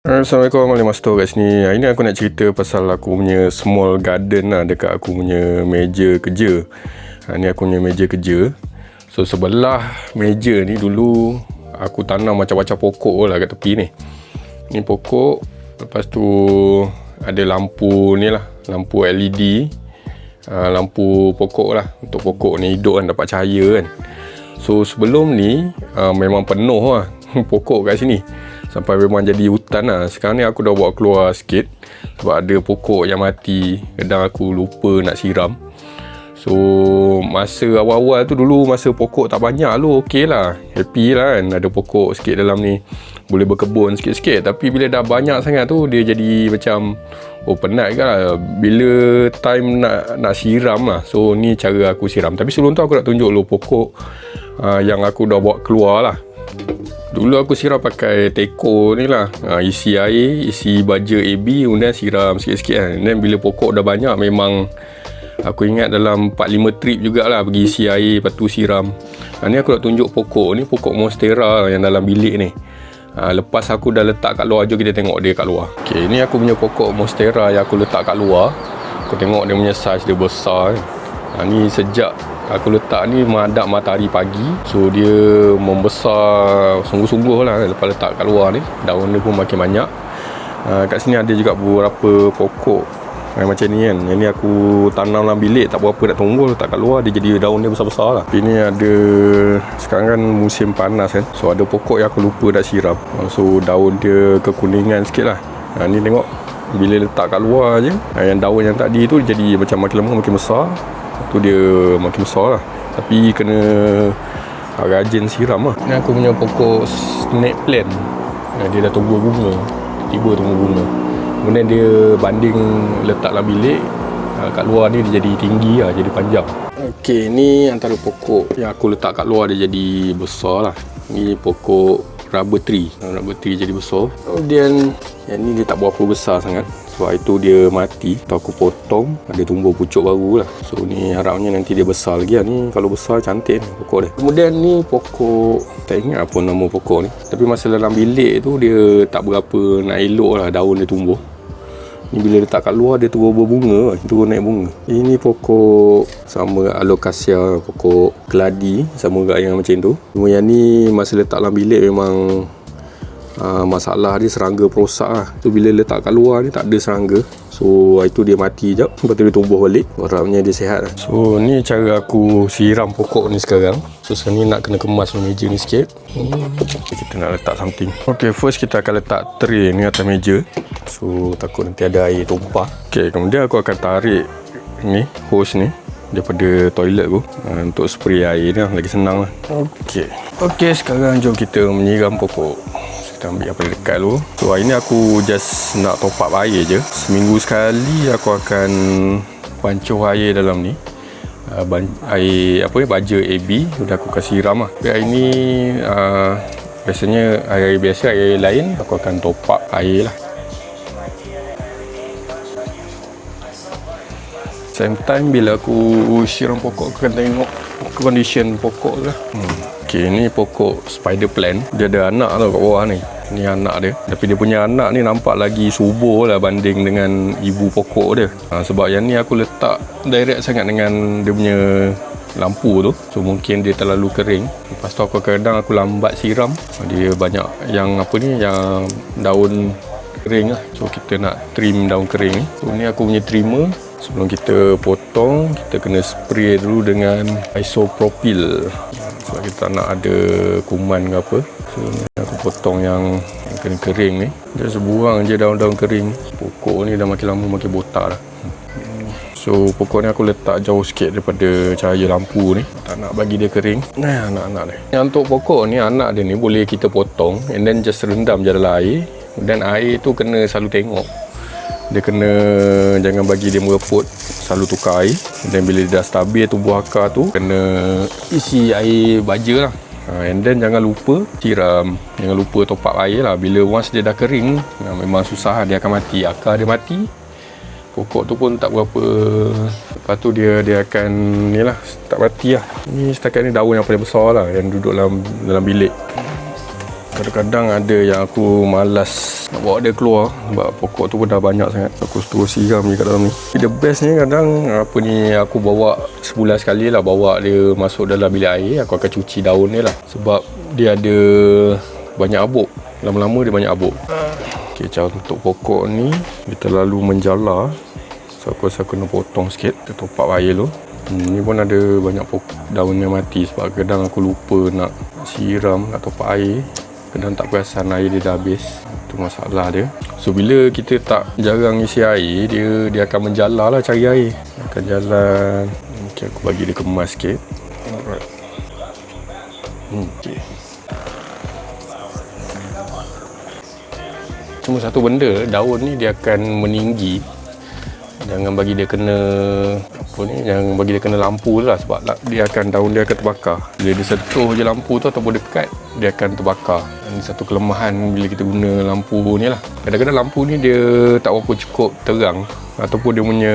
Assalamualaikum, Alif Master kat sini. Hari ni aku nak cerita pasal aku punya small garden lah dekat aku punya meja kerja. Ni aku punya meja kerja. So sebelah meja ni dulu aku tanam macam-macam pokok lah kat tepi ni. Ni pokok, lepas tu ada lampu ni lah, lampu LED, lampu pokok lah. Untuk pokok ni hidup kan, dapat cahaya kan. So sebelum ni memang penuh lah pokok kat sini, sampai memang jadi hutan lah. Sekarang ni aku dah bawa keluar sikit sebab ada pokok yang mati. Kadang aku lupa nak siram. So masa awal-awal tu dulu, masa pokok tak banyak lu, okey lah, happy lah kan, ada pokok sikit dalam ni, boleh berkebun sikit-sikit. Tapi bila dah banyak sangat tu, dia jadi macam penat kan bila time nak siram lah. So ni cara aku siram. Tapi sebelum tu aku nak tunjuk lu pokok yang aku dah bawa keluar lah. Dulu aku siram pakai teko ni lah, isi air, isi baja AB, kemudian siram sikit-sikit kan. Dan bila pokok dah banyak, memang aku ingat dalam 4-5 trip jugalah pergi isi air, lepas tu siram. Ni aku nak tunjuk pokok ni, pokok monstera yang dalam bilik ni. Lepas aku dah letak kat luar, jom kita tengok dia kat luar. Ok, ni aku punya pokok monstera yang aku letak kat luar. Aku tengok dia punya saiz dia besar kan. Ni sejak aku letak ni menghadap matahari pagi, so dia membesar sungguh-sungguh lah lepas letak kat luar ni. Daun dia pun makin banyak. Kat sini ada juga beberapa pokok macam ni kan. Yang ni aku tanam dalam bilik, tak berapa nak tunggu, letak kat luar, dia jadi daun dia besar-besar lah. Tapi ni ada, sekarang kan musim panas kan, so ada pokok yang aku lupa nak siram, so daun dia kekuningan sikit lah. Ni tengok, bila letak kat luar je, yang daun yang tadi tu jadi macam makin lama makin besar. Tu dia makin besar lah, tapi kena rajin siram lah. Ni aku punya pokok snake plant, dia dah tumbuh bunga, tiba tumbuh bunga. Kemudian dia banding letak dalam bilik, kat luar ni dia jadi tinggi lah, jadi panjang. Ok, ni antara pokok yang aku letak kat luar, dia jadi besar lah. Ni pokok rubber tree jadi besar. Kemudian yang ni dia tak berapa besar sangat, sebab itu dia mati, tu aku potong, ada tumbuh pucuk baru lah. So ni harapnya nanti dia besar lagi lah. Ni kalau besar cantik ni pokok dia. Kemudian ni pokok, tak ingat apa nama pokok ni, tapi masa dalam bilik tu dia tak berapa nak elok lah daun dia tumbuh. Ni bila letak kat luar, dia turun berbunga, turun naik bunga. Ini pokok sama alocasia, pokok keladi, sama juga yang macam tu. Cuma yang ni masa letak dalam bilik memang masalah dia serangga perosak lah. Tu bila letak kat luar ni tak ada serangga, so itu dia mati jap, lepas tu dia tumbuh balik. Harapnya dia sihat lah. So ni cara aku siram pokok ni sekarang. So sekarang ni nak kena kemas meja ni sikit. Kita nak letak something. Ok, first kita akan letak tray ni atas meja, so takut nanti ada air tumpah. Ok, kemudian aku akan tarik ni hose ni daripada toilet tu, untuk spray air ni lah, lagi senang lah. Ok, sekarang jom kita menyiram pokok. Kita ambil apa dekat dulu. So hari ni aku just nak top up air je. Seminggu sekali aku akan pancuh air dalam ni, air apa ni, baja AB, sudah aku kasih siram lah. Tapi hari ni biasanya air biasa, air lain aku akan top up air lah. Same time bila aku siram pokok, aku akan tengok condition pokok lah. Ok, ni pokok spider plant, dia ada anak tau kat bawah ni. Ni anak dia, tapi dia punya anak ni nampak lagi subur lah banding dengan ibu pokok dia. Sebab yang ni aku letak direct sangat dengan dia punya lampu tu, so mungkin dia terlalu kering. Lepas tu aku kadang aku lambat siram, dia banyak yang apa ni, yang daun kering lah. So kita nak trim daun kering ni. So ni aku punya trimmer. Sebelum kita potong, kita kena spray dulu dengan isopropyl, sebab kita nak ada kuman ke apa. So ni aku potong yang kena kering ni. Dia sebuang je daun-daun kering. Pokok ni dah makin lama makin botak lah. So pokok ni aku letak jauh sikit daripada cahaya lampu ni, tak nak bagi dia kering. Anak-anak dia. Yang untuk pokok ni, anak dia ni boleh kita potong and then just rendam je dalam air. Dan air tu kena selalu tengok, dia kena, jangan bagi dia mereput, selalu tukar air. Dan bila dia dah stabil tumbuh akar tu, kena isi air baja lah. And then jangan lupa siram, jangan lupa top up air lah. Bila once dia dah kering, memang susah, dia akan mati, akar dia mati, pokok tu pun tak berapa. Lepas tu dia akan ni lah, tak mati lah. Ni setakat ni daun yang paling besar lah yang duduk dalam bilik. Kadang-kadang ada yang aku malas nak bawa dia keluar sebab pokok tu pun dah banyak sangat. Aku terus siram je kat dalam ni. The best ni kadang aku bawa sebulan sekali lah, bawa dia masuk dalam bilik air. Aku akan cuci daun dia lah sebab dia ada banyak abuk. Lama-lama dia banyak abuk. Okay, cara untuk pokok ni dia terlalu menjala, so aku rasa kena potong sikit. Kita top up air dulu. Ni pun ada banyak daun yang mati sebab kadang aku lupa nak siram, nak top up air. Kadang tak perasan air dia dah habis. Itu masalah dia. So bila kita tak jarang isi air, dia akan menjala lah cari air. Akan jalan. Okay, aku bagi dia kemas sikit. Alright. Okay. Cuma satu benda, daun ni dia akan meninggi. Jangan bagi dia kena jangan bagi dia kena lampu lah sebab daun dia akan terbakar. Bila dia sentuh je lampu tu ataupun dekat, dia akan terbakar. Ini satu kelemahan bila kita guna lampu ni lah. Kadang-kadang lampu ni dia tak berapa cukup terang ataupun dia punya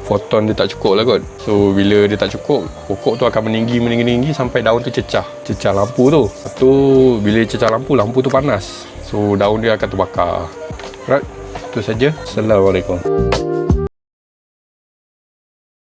foton dia tak cukup lah kot. So bila dia tak cukup, pokok tu akan meninggi sampai daun tu cecah lampu tu. Lepas tu bila cecah lampu tu panas. So daun dia akan terbakar. Right, itu saja. Assalamualaikum.